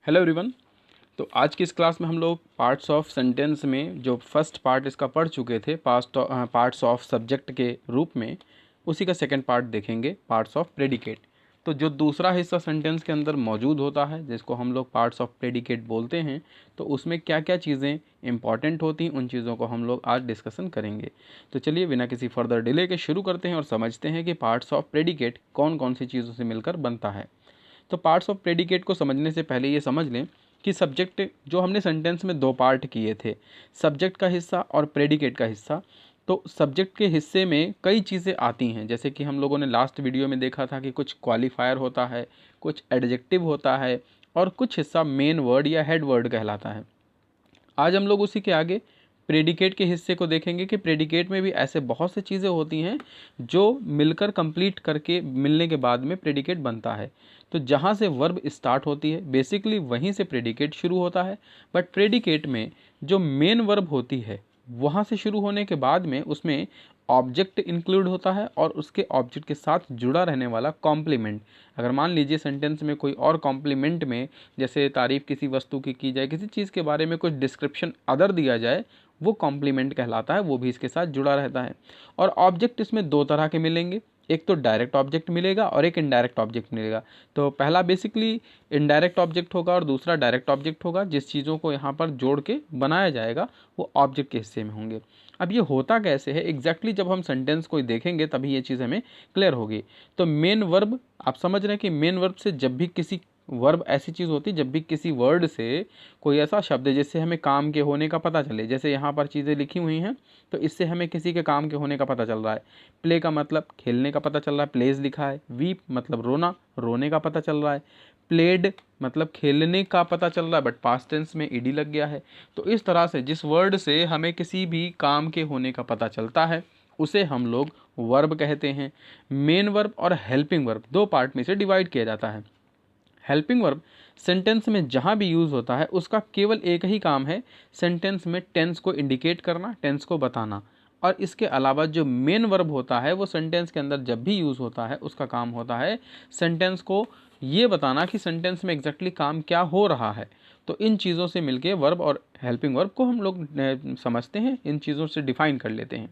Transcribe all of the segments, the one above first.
Hello everyone. तो आज की इस क्लास में हम लोग पार्ट्स ऑफ सेंटेंस में जो फर्स्ट पार्ट इसका पढ़ चुके थे पार्ट्स ऑफ सब्जेक्ट के रूप में, उसी का सेकंड पार्ट देखेंगे, पार्ट्स ऑफ प्रेडिकेट। तो जो दूसरा हिस्सा सेंटेंस के अंदर मौजूद होता है जिसको हम लोग पार्ट्स ऑफ प्रेडिकेट बोलते हैं, तो उसमें क्या क्या चीज़ें इंपॉर्टेंट होती हैं उन चीज़ों को हम लोग आज डिस्कशन करेंगे। तो चलिए बिना किसी फर्दर डिले के शुरू करते हैं और समझते हैं कि पार्ट्स ऑफ प्रेडिकेट कौन कौन सी चीज़ों से मिलकर बनता है। तो पार्ट्स ऑफ प्रेडिकेट को समझने से पहले ये समझ लें कि सब्जेक्ट जो हमने सेंटेंस में दो पार्ट किए थे, सब्जेक्ट का हिस्सा और प्रेडिकेट का हिस्सा। तो सब्जेक्ट के हिस्से में कई चीज़ें आती हैं, जैसे कि हम लोगों ने लास्ट वीडियो में देखा था कि कुछ क्वालिफायर होता है, कुछ एडजेक्टिव होता है और कुछ हिस्सा मेन वर्ड या हेड वर्ड कहलाता है। आज हम लोग उसी के आगे प्रेडिकेट के हिस्से को देखेंगे कि प्रेडिकेट में भी ऐसे बहुत सी चीज़ें होती हैं जो मिलकर कंप्लीट करके मिलने के बाद में प्रेडिकेट बनता है। तो जहाँ से वर्ब स्टार्ट होती है बेसिकली वहीं से प्रेडिकेट शुरू होता है, बट प्रेडिकेट में जो मेन वर्ब होती है वहाँ से शुरू होने के बाद में उसमें ऑब्जेक्ट इंक्लूड होता है और उसके ऑब्जेक्ट के साथ जुड़ा रहने वाला कॉम्प्लीमेंट। अगर मान लीजिए सेंटेंस में कोई और कॉम्प्लीमेंट में, जैसे तारीफ़ किसी वस्तु की जाए, किसी चीज़ के बारे में कुछ डिस्क्रिप्शन अदर दिया जाए, वो कॉम्प्लीमेंट कहलाता है, वो भी इसके साथ जुड़ा रहता है। और ऑब्जेक्ट इसमें दो तरह के मिलेंगे, एक तो डायरेक्ट ऑब्जेक्ट मिलेगा और एक इनडायरेक्ट ऑब्जेक्ट मिलेगा। तो पहला बेसिकली इनडायरेक्ट ऑब्जेक्ट होगा और दूसरा डायरेक्ट ऑब्जेक्ट होगा। जिस चीज़ों को यहाँ पर जोड़ के बनाया जाएगा वो ऑब्जेक्ट के हिस्से में होंगे। अब ये होता कैसे है एग्जैक्टली जब हम सेंटेंस को देखेंगे तभी ये चीज़ हमें क्लियर होगी। तो मेन वर्ब, आप समझ रहे हैं कि मेन वर्ब से जब भी किसी वर्ब ऐसी चीज़ होती है जब भी किसी वर्ड से कोई ऐसा शब्द जिससे हमें काम के होने का पता चले, जैसे यहाँ पर चीज़ें लिखी हुई हैं तो इससे हमें किसी के काम के होने का पता चल रहा है। प्ले का मतलब खेलने का पता चल रहा है, प्लेज लिखा है। वीप मतलब रोना, रोने का पता चल रहा है। प्लेड मतलब खेलने का पता चल रहा है, बट पास्ट टेंस में ईडी लग गया है। तो इस तरह से जिस वर्ड से हमें किसी भी काम के होने का पता चलता है उसे हम लोग वर्ब कहते हैं। मेन वर्ब और हेल्पिंग वर्ब दो पार्ट में से डिवाइड किया जाता है। हेल्पिंग वर्ब सेंटेंस में जहाँ भी यूज़ होता है उसका केवल एक ही काम है, सेंटेंस में टेंस को इंडिकेट करना, टेंस को बताना। और इसके अलावा जो मेन वर्ब होता है वो सेंटेंस के अंदर जब भी यूज़ होता है उसका काम होता है सेंटेंस को ये बताना कि सेंटेंस में एग्जैक्टली काम क्या हो रहा है। तो इन चीज़ों से मिलके वर्ब और हेल्पिंग वर्ब को हम लोग समझते हैं, इन चीज़ों से डिफाइन कर लेते हैं।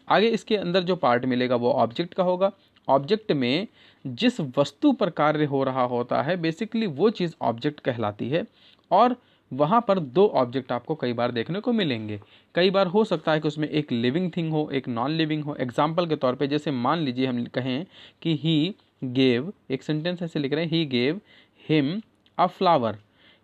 आगे इसके अंदर जो पार्ट मिलेगा वो ऑब्जेक्ट का होगा। ऑब्जेक्ट में जिस वस्तु पर कार्य हो रहा होता है बेसिकली वो चीज़ ऑब्जेक्ट कहलाती है। और वहाँ पर दो ऑब्जेक्ट आपको कई बार देखने को मिलेंगे। कई बार हो सकता है कि उसमें एक लिविंग थिंग हो, एक नॉन लिविंग हो। एग्जाम्पल के तौर पे जैसे मान लीजिए हम कहें कि ही गेव, एक सेंटेंस ऐसे लिख रहे हैं, he gave him a flower.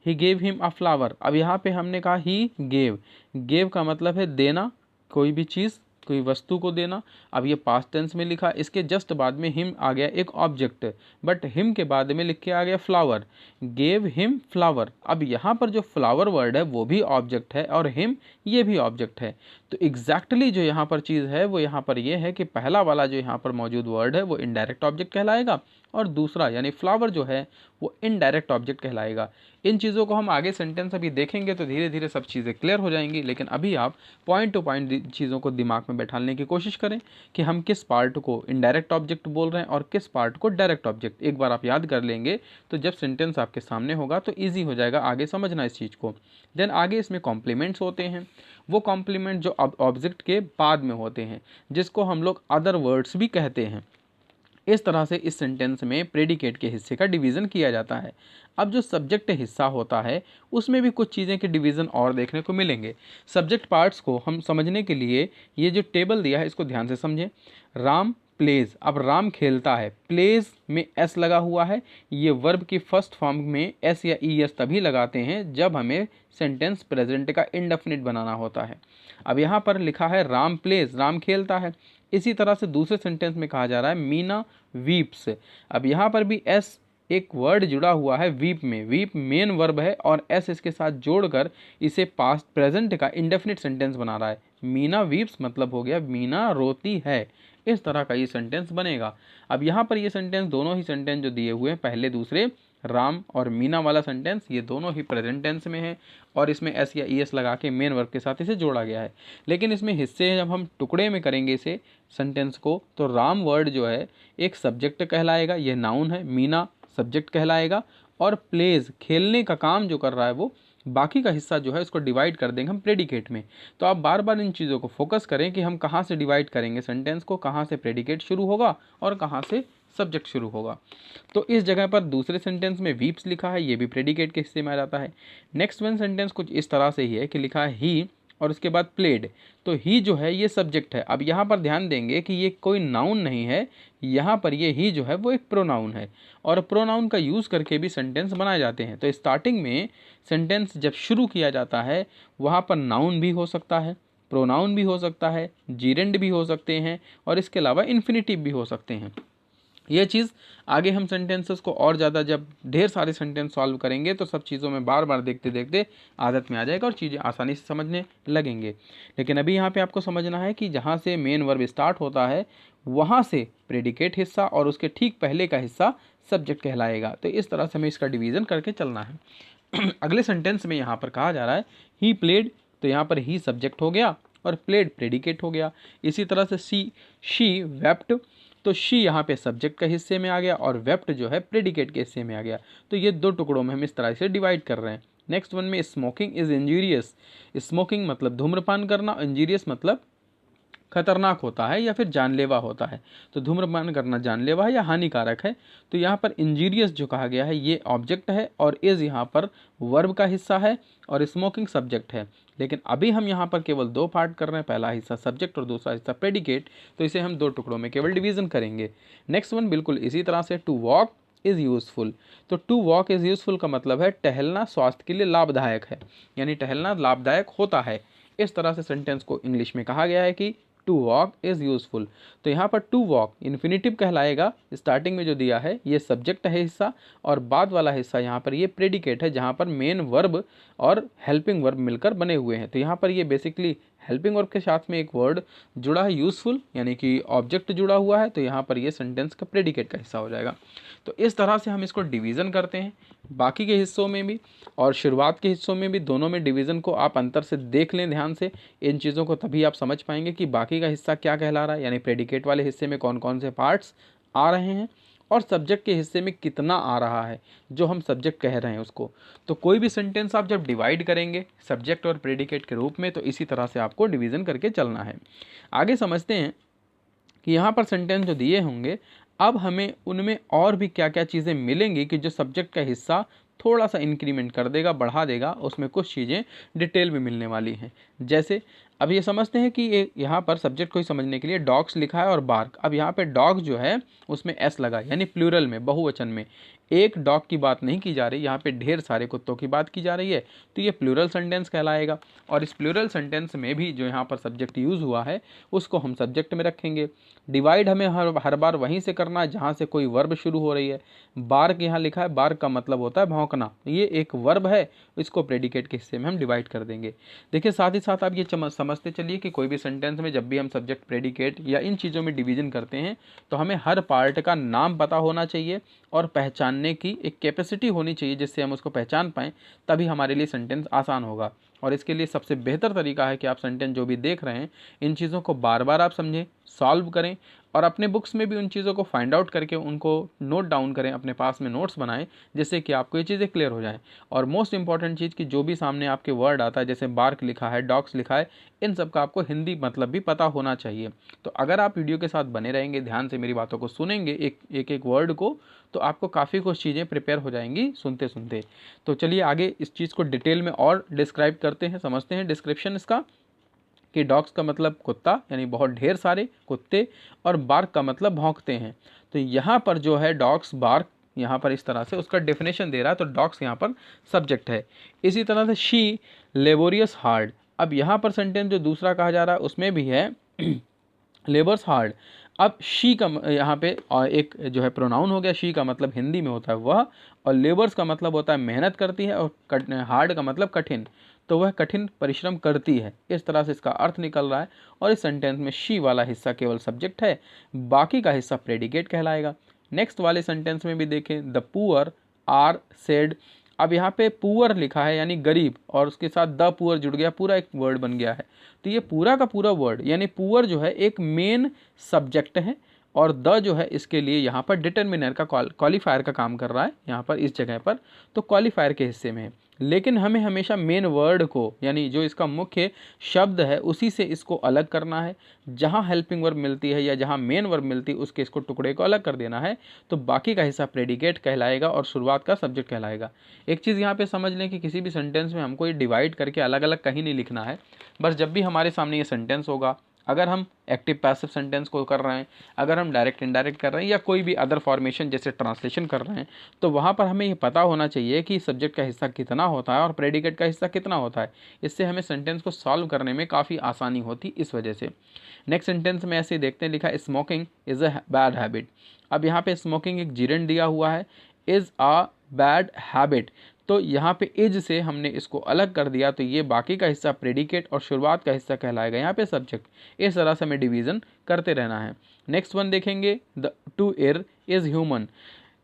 He gave him a flower. अब यहाँ पे हमने कहा ही गेव, गेव का मतलब है देना, कोई भी चीज़, कोई वस्तु को देना। अब ये पास्ट टेंस में लिखा, इसके जस्ट बाद में हिम आ गया एक ऑब्जेक्ट, बट हिम के बाद में लिख के आ गया फ्लावर, गेव हिम फ्लावर। अब यहाँ पर जो फ्लावर वर्ड है वो भी ऑब्जेक्ट है और हिम ये भी ऑब्जेक्ट है। तो एग्जैक्टली जो यहाँ पर चीज़ है वो यहाँ पर ये है कि पहला वाला जो यहाँ पर मौजूद वर्ड है वो इनडायरेक्ट ऑब्जेक्ट कहलाएगा और दूसरा यानी फ्लावर जो है वो इनडायरेक्ट ऑब्जेक्ट कहलाएगा। इन चीज़ों को हम आगे सेंटेंस अभी देखेंगे तो धीरे धीरे सब चीज़ें क्लियर हो जाएंगी, लेकिन अभी आप पॉइंट टू पॉइंट चीज़ों को दिमाग में बैठाने की कोशिश करें कि हम किस पार्ट को इनडायरेक्ट ऑब्जेक्ट बोल रहे हैं और किस पार्ट को डायरेक्ट ऑब्जेक्ट। एक बार आप याद कर लेंगे तो जब सेंटेंस आपके सामने होगा तो ईजी हो जाएगा आगे समझना इस चीज़ को। देन आगे इसमें कॉम्प्लीमेंट्स होते हैं, वो कॉम्प्लीमेंट जो ऑब्जेक्ट के बाद में होते हैं जिसको हम लोग अदर वर्ड्स भी कहते हैं। इस तरह से इस सेंटेंस में प्रेडिकेट के हिस्से का डिवीज़न किया जाता है। अब जो सब्जेक्ट हिस्सा होता है उसमें भी कुछ चीज़ें के डिवीज़न और देखने को मिलेंगे। सब्जेक्ट पार्ट्स को हम समझने के लिए ये जो टेबल दिया है इसको ध्यान से समझें। राम प्लेज, अब राम खेलता है, प्लेज में एस लगा हुआ है। ये वर्ब की फर्स्ट फॉर्म में एस या ई एस तभी लगाते हैं जब हमें सेंटेंस प्रेजेंट का इंडेफिनिट बनाना होता है। अब यहाँ पर लिखा है राम प्लेज, राम खेलता है। इसी तरह से दूसरे सेंटेंस में कहा जा रहा है मीना वीप्स। अब यहाँ पर भी एस एक वर्ड जुड़ा हुआ है वीप में, वीप मेन वर्ब है और एस इसके साथ जोड़कर इसे पास्ट प्रेजेंट का इंडेफिनिट सेंटेंस बना रहा है। मीना वीप्स मतलब हो गया मीना रोती है। इस तरह का ये सेंटेंस बनेगा। अब यहाँ पर ये सेंटेंस, दोनों ही सेंटेंस जो दिए हुए हैं पहले दूसरे, राम और मीना वाला सेंटेंस, ये दोनों ही प्रेजेंट टेंस में है और इसमें एस या ई एस लगा के मेन वर्ब के साथ इसे जोड़ा गया है। लेकिन इसमें हिस्से जब हम टुकड़े में करेंगे इसे सेंटेंस को तो राम वर्ड जो है एक सब्जेक्ट कहलाएगा, यह नाउन है। मीना सब्जेक्ट कहलाएगा और प्लेज खेलने का काम जो कर रहा है वो, बाकी का हिस्सा जो है उसको डिवाइड कर देंगे हम प्रेडिकेट में। तो आप बार बार इन चीज़ों को फोकस करें कि हम कहाँ से डिवाइड करेंगे सेंटेंस को, कहाँ से प्रेडिकेट शुरू होगा और कहाँ से सब्जेक्ट शुरू होगा। तो इस जगह पर दूसरे सेंटेंस में वीप्स लिखा है, ये भी प्रेडिकेट के हिस्से में आ जाता है। नेक्स्ट वन सेंटेंस कुछ इस तरह से ही है कि लिखा है ही और उसके बाद प्लेड, तो ही जो है ये सब्जेक्ट है। अब यहाँ पर ध्यान देंगे कि ये कोई नाउन नहीं है, यहाँ पर ये ही जो है वो एक प्रोनाउन है और प्रोनाउन का यूज़ करके भी सेंटेंस बनाए जाते हैं। तो स्टार्टिंग में सेंटेंस जब शुरू किया जाता है वहाँ पर नाउन भी हो सकता है, प्रोनाउन भी हो सकता है, जीरेंड भी हो सकते हैं और इसके अलावा इन्फिनिटिव भी हो सकते हैं। ये चीज़ आगे हम सेंटेंसेस को और ज़्यादा जब ढेर सारे सेंटेंस सॉल्व करेंगे तो सब चीज़ों में बार बार देखते देखते आदत में आ जाएगा और चीज़ें आसानी से समझने लगेंगे। लेकिन अभी यहाँ पे आपको समझना है कि जहाँ से मेन वर्ब स्टार्ट होता है वहाँ से प्रेडिकेट हिस्सा और उसके ठीक पहले का हिस्सा सब्जेक्ट कहलाएगा। तो इस तरह से हमें इसका डिवीज़न करके चलना है। अगले सेंटेंस में यहाँ पर कहा जा रहा है ही प्लेड, तो यहाँ पर ही सब्जेक्ट हो गया और प्लेड प्रेडिकेट हो गया। इसी तरह से शी वेप्ट, तो शी यहाँ पे सब्जेक्ट के हिस्से में आ गया और वेप्ट जो है प्रेडिकेट के हिस्से में आ गया। तो ये दो टुकड़ों में हम इस तरह से डिवाइड कर रहे हैं। नेक्स्ट वन में स्मोकिंग इज इंजीरियस, स्मोकिंग मतलब धूम्रपान करना, इंजीरियस मतलब खतरनाक होता है या फिर जानलेवा होता है। तो धूम्रपान करना जानलेवा है या हानिकारक है। तो यहाँ पर इंजीरियस जो कहा गया है ये ऑब्जेक्ट है और इज यहाँ पर वर्ब का हिस्सा है और स्मोकिंग सब्जेक्ट है। लेकिन अभी हम यहाँ पर केवल दो पार्ट कर रहे हैं, पहला हिस्सा सब्जेक्ट और दूसरा हिस्सा प्रेडिकेट, तो इसे हम दो टुकड़ों में केवल डिवीजन करेंगे। नेक्स्ट वन बिल्कुल इसी तरह से टू वॉक इज़ यूज़फुल, तो टू वॉक इज़ यूज़फुल का मतलब है टहलना स्वास्थ्य के लिए लाभदायक है, यानी टहलना लाभदायक होता है। इस तरह से सेंटेंस को इंग्लिश में कहा गया है कि टू वॉक इज़ यूज़फुल। तो यहाँ पर टू वॉक इन्फिनिटिव कहलाएगा, स्टार्टिंग में जो दिया है ये सब्जेक्ट है हिस्सा और बाद वाला हिस्सा यहाँ पर ये प्रेडिकेट है जहाँ पर मेन वर्ब और हेल्पिंग वर्ब मिलकर बने हुए हैं। तो यहाँ पर ये बेसिकली हेल्पिंग वर्ब के साथ में एक वर्ड जुड़ा है यूज़फुल, यानी कि ऑब्जेक्ट जुड़ा हुआ है, तो यहाँ पर ये सेंटेंस का प्रेडिकेट का हिस्सा हो जाएगा। तो इस तरह से हम इसको डिवीज़न करते हैं बाकी के हिस्सों में भी और शुरुआत के हिस्सों में भी, दोनों में डिवीज़न को आप अंतर से देख लें ध्यान से इन चीज़ों को, तभी आप समझ पाएंगे कि बाकी का हिस्सा क्या कहला रहा है, यानी प्रेडिकेट वाले हिस्से में कौन कौन से पार्ट्स आ रहे हैं और सब्जेक्ट के हिस्से में कितना आ रहा है जो हम सब्जेक्ट कह रहे हैं उसको। तो कोई भी सेंटेंस आप जब डिवाइड करेंगे सब्जेक्ट और प्रेडिकेट के रूप में तो इसी तरह से आपको डिवीज़न करके चलना है। आगे समझते हैं कि यहाँ पर सेंटेंस जो दिए होंगे अब हमें उनमें और भी क्या क्या चीज़ें मिलेंगी कि जो सब्जेक्ट का हिस्सा थोड़ा सा इंक्रीमेंट कर देगा, बढ़ा देगा, उसमें कुछ चीज़ें डिटेल में मिलने वाली हैं। जैसे अब ये समझते हैं कि ये यहाँ पर सब्जेक्ट को ही समझने के लिए डॉग्स लिखा है और बार्क। अब यहाँ पे डॉग्स जो है उसमें एस लगा यानी प्लूरल में, बहुवचन में, एक डॉग की बात नहीं की जा रही, यहाँ पे ढेर सारे कुत्तों की बात की जा रही है। तो ये प्लूरल सेंटेंस कहलाएगा और इस प्लूरल सेंटेंस में भी जो यहाँ पर सब्जेक्ट यूज़ हुआ है उसको हम सब्जेक्ट में रखेंगे। डिवाइड हमें हर बार वहीं से करना है जहाँ से कोई वर्ब शुरू हो रही है। बार्क यहाँ लिखा है, बार्क का मतलब होता है भौंकना, ये एक वर्ब है, इसको प्रेडिकेट के हिस्से में हम डिवाइड कर देंगे। देखिए साथ ही साथ आप ये समझते चलिए कि कोई भी सेंटेंस में जब भी हम सब्जेक्ट प्रेडिकेट या इन चीज़ों में डिवीज़न करते हैं तो हमें हर पार्ट का नाम पता होना चाहिए और पहचानने की एक कैपेसिटी होनी चाहिए जिससे हम उसको पहचान पाएँ, तभी हमारे लिए सेंटेंस आसान होगा। और इसके लिए सबसे बेहतर तरीका है कि आप सेंटेंस जो भी देख रहे हैं इन चीज़ों को बार बार आप समझें, सॉल्व करें और अपने बुक्स में भी उन चीज़ों को फाइंड आउट करके उनको नोट डाउन करें, अपने पास में नोट्स बनाएं जिससे कि आपको ये चीज़ें क्लियर हो जाएं। और मोस्ट इंपॉर्टेंट चीज़ कि जो भी सामने आपके वर्ड आता है, जैसे बार्क लिखा है, डॉग्स लिखा है, इन सब का आपको हिंदी मतलब भी पता होना चाहिए। तो अगर आप वीडियो के साथ बने रहेंगे, ध्यान से मेरी बातों को सुनेंगे एक वर्ड को, तो आपको काफ़ी कुछ चीज़ें प्रिपेयर हो जाएंगी सुनते सुनते। तो चलिए आगे इस चीज़ को डिटेल में और डिस्क्राइब करते हैं, समझते हैं डिस्क्रिप्शन इसका कि डॉग्स का मतलब कुत्ता यानी बहुत ढेर सारे कुत्ते और बार्क का मतलब भौंकते हैं। तो यहाँ पर जो है डॉग्स बार्क, यहाँ पर इस तरह से उसका डेफिनेशन दे रहा है, तो डॉग्स यहाँ पर सब्जेक्ट है। इसी तरह से शी लेबोरियस हार्ड, अब यहाँ पर सेंटेंस जो दूसरा कहा जा रहा है उसमें भी है लेबर्स हार्ड। अब शी का यहाँ पे एक जो है प्रोनाउन हो गया, शी का मतलब हिंदी में होता है वह, और लेबर्स का मतलब होता है मेहनत करती है, और हार्ड का मतलब कठिन, तो वह कठिन परिश्रम करती है। इस तरह से इसका अर्थ निकल रहा है और इस सेंटेंस में शी वाला हिस्सा केवल सब्जेक्ट है, बाकी का हिस्सा प्रेडिकेट कहलाएगा। नेक्स्ट वाले सेंटेंस में भी देखें, द पुअर आर सेड, अब यहाँ पे पुअर लिखा है यानी गरीब और उसके साथ द पुअर जुड़ गया, पूरा एक वर्ड बन गया है। तो ये पूरा का पूरा वर्ड यानी पुअर जो है एक मेन सब्जेक्ट है और द जो है इसके लिए यहाँ पर डिटर्मिनर का क्वालिफायर का काम कर रहा है यहाँ पर इस जगह पर, तो क्वालिफायर के हिस्से में है। लेकिन हमें हमेशा मेन वर्ड को यानी जो इसका मुख्य शब्द है उसी से इसको अलग करना है। जहाँ हेल्पिंग वर्ब मिलती है या जहाँ मेन वर्ब मिलती है उसके इसको टुकड़े को अलग कर देना है, तो बाकी का हिस्सा प्रेडिकेट कहलाएगा और शुरुआत का सब्जेक्ट कहलाएगा। एक चीज़ यहाँ पे समझ लें कि किसी भी सेंटेंस में हमको ये डिवाइड करके अलग अलग कहीं नहीं लिखना है। बस जब भी हमारे सामने ये सेंटेंस होगा, अगर हम एक्टिव पैसिव सेंटेंस को कर रहे हैं, अगर हम डायरेक्ट इनडायरेक्ट कर रहे हैं या कोई भी अदर फॉर्मेशन जैसे ट्रांसलेशन कर रहे हैं, तो वहाँ पर हमें ये पता होना चाहिए कि सब्जेक्ट का हिस्सा कितना होता है और प्रेडिकेट का हिस्सा कितना होता है। इससे हमें सेंटेंस को सॉल्व करने में काफ़ी आसानी होती इस वजह से। नेक्स्ट सेंटेंस में ऐसे देखते हैं, लिखा है smoking is a bad habit. अब यहाँ पे स्मोकिंग एक जीरेंड दिया हुआ है, इज़ अ बैड हैबिट, तो यहाँ पे इज से हमने इसको अलग कर दिया, तो ये बाकी का हिस्सा प्रेडिकेट और शुरुआत का हिस्सा कहलाएगा यहाँ पे सब्जेक्ट। इस तरह से हमें डिवीज़न करते रहना है। नेक्स्ट वन देखेंगे, the two air is human.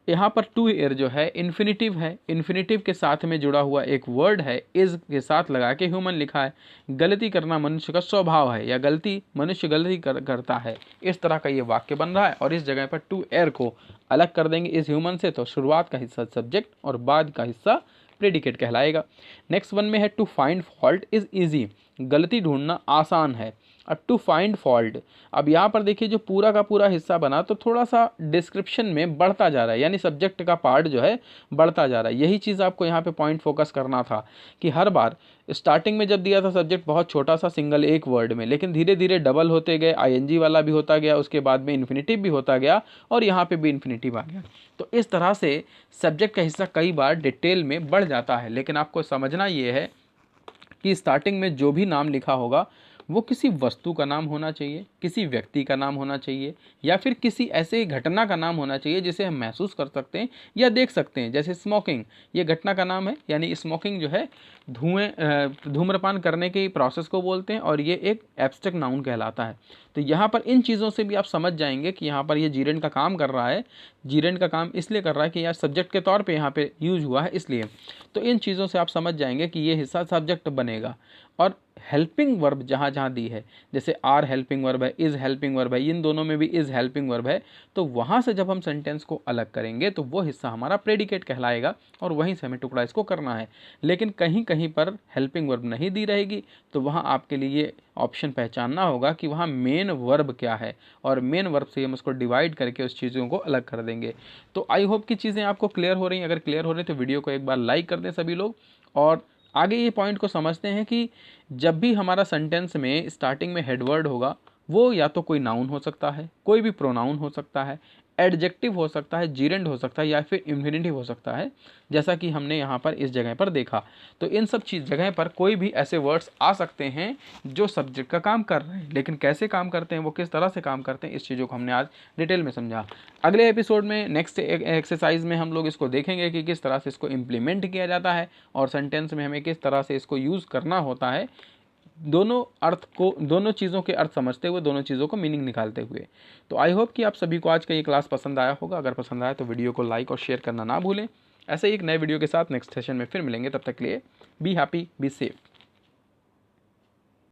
यहाँ पर टू एयर जो है इन्फिनिटिव है, इन्फिनिटिव के साथ में जुड़ा हुआ एक वर्ड है, इज़ के साथ लगा के ह्यूमन लिखा है। गलती करना मनुष्य का स्वभाव है या गलती मनुष्य गलती करता है, इस तरह का ये वाक्य बन रहा है। और इस जगह पर टू एयर को अलग कर देंगे इस ह्यूमन से, तो शुरुआत का हिस्सा सब्जेक्ट और बाद का हिस्सा प्रेडिकेट कहलाएगा। नेक्स्ट वन में है to find fault is easy, गलती ढूंढना आसान है। अब टू फाइंड फॉल्ट, अब यहाँ पर देखिए जो पूरा का पूरा हिस्सा बना तो थोड़ा सा डिस्क्रिप्शन में बढ़ता जा रहा है, यानी सब्जेक्ट का पार्ट जो है बढ़ता जा रहा है। यही चीज़ आपको यहाँ पे पॉइंट फोकस करना था कि हर बार स्टार्टिंग में जब दिया था सब्जेक्ट बहुत छोटा सा सिंगल एक वर्ड में, लेकिन धीरे धीरे डबल होते गए, आईएनजी वाला भी होता गया, उसके बाद में इन्फिनिटिव भी होता गया और यहाँ पे भी इन्फिनिटिव आ गया। तो इस तरह से सब्जेक्ट का हिस्सा कई बार डिटेल में बढ़ जाता है। लेकिन आपको समझना ये है कि स्टार्टिंग में जो भी नाम लिखा होगा वो किसी वस्तु का नाम होना चाहिए, किसी व्यक्ति का नाम होना चाहिए, या फिर किसी ऐसे घटना का नाम होना चाहिए जिसे हम महसूस कर सकते हैं या देख सकते हैं। जैसे स्मोकिंग, ये घटना का नाम है, यानी स्मोकिंग जो है धूम्रपान करने की प्रोसेस को बोलते हैं और ये एक एब्स्ट्रैक्ट नाउन कहलाता है। तो यहाँ पर इन चीज़ों से भी आप समझ जाएंगे कि यहाँ पर ये जीरेंड का काम कर रहा है। जीरेंड का काम इसलिए कर रहा है कि यार सब्जेक्ट के तौर पे यहाँ पे यूज हुआ है इसलिए। तो इन चीज़ों से आप समझ जाएंगे कि ये हिस्सा सब्जेक्ट बनेगा। और हेल्पिंग वर्ब जहाँ जहाँ दी है, जैसे आर हेल्पिंग वर्ब है, इज़ हेल्पिंग वर्ब है, इन दोनों में भी इज़ हेल्पिंग वर्ब है, तो वहाँ से जब हम सेंटेंस को अलग करेंगे तो वो हिस्सा हमारा प्रेडिकेट कहलाएगा और वहीं से हमें टुकड़ा इसको करना है। लेकिन कहीं कहीं पर हेल्पिंग वर्ब नहीं दी रहेगी, तो वहाँ आपके लिए ऑप्शन पहचानना होगा कि वहाँ मेन वर्ब क्या है, और मेन वर्ब से हम उसको डिवाइड करके उस चीज़ों को अलग कर देंगे। तो आई होप कि चीज़ें आपको क्लियर हो रही हैं। अगर क्लियर हो रही है तो वीडियो को एक बार लाइक कर दें सभी लोग, और आगे ये पॉइंट को समझते हैं कि जब भी हमारा सेंटेंस में स्टार्टिंग में हेडवर्ड होगा, वो या तो कोई नाउन हो सकता है, कोई भी प्रोनाउन हो सकता है, एडजेक्टिव हो सकता है, जीरेंड हो सकता है, या फिर इन्फिनिटिव हो सकता है, जैसा कि हमने यहाँ पर इस जगह पर देखा। तो इन सब चीज़ जगह पर कोई भी ऐसे वर्ड्स आ सकते हैं जो सब्जेक्ट का काम कर रहे हैं, लेकिन कैसे काम करते हैं, वो किस तरह से काम करते हैं, इस चीज़ों को हमने आज डिटेल में समझा। अगले एपिसोड में नेक्स्ट एक्सरसाइज में हम लोग इसको देखेंगे कि किस तरह से इसको इम्प्लीमेंट किया जाता है और सेंटेंस में हमें किस तरह से इसको यूज़ करना होता है, दोनों चीज़ों के अर्थ समझते हुए, दोनों चीज़ों को मीनिंग निकालते हुए। तो आई होप कि आप सभी को आज का ये क्लास पसंद आया होगा। अगर पसंद आया तो वीडियो को लाइक और शेयर करना ना भूलें। ऐसे ही एक नए वीडियो के साथ नेक्स्ट सेशन में फिर मिलेंगे। तब तक के लिए बी हैप्पी, बी सेफ।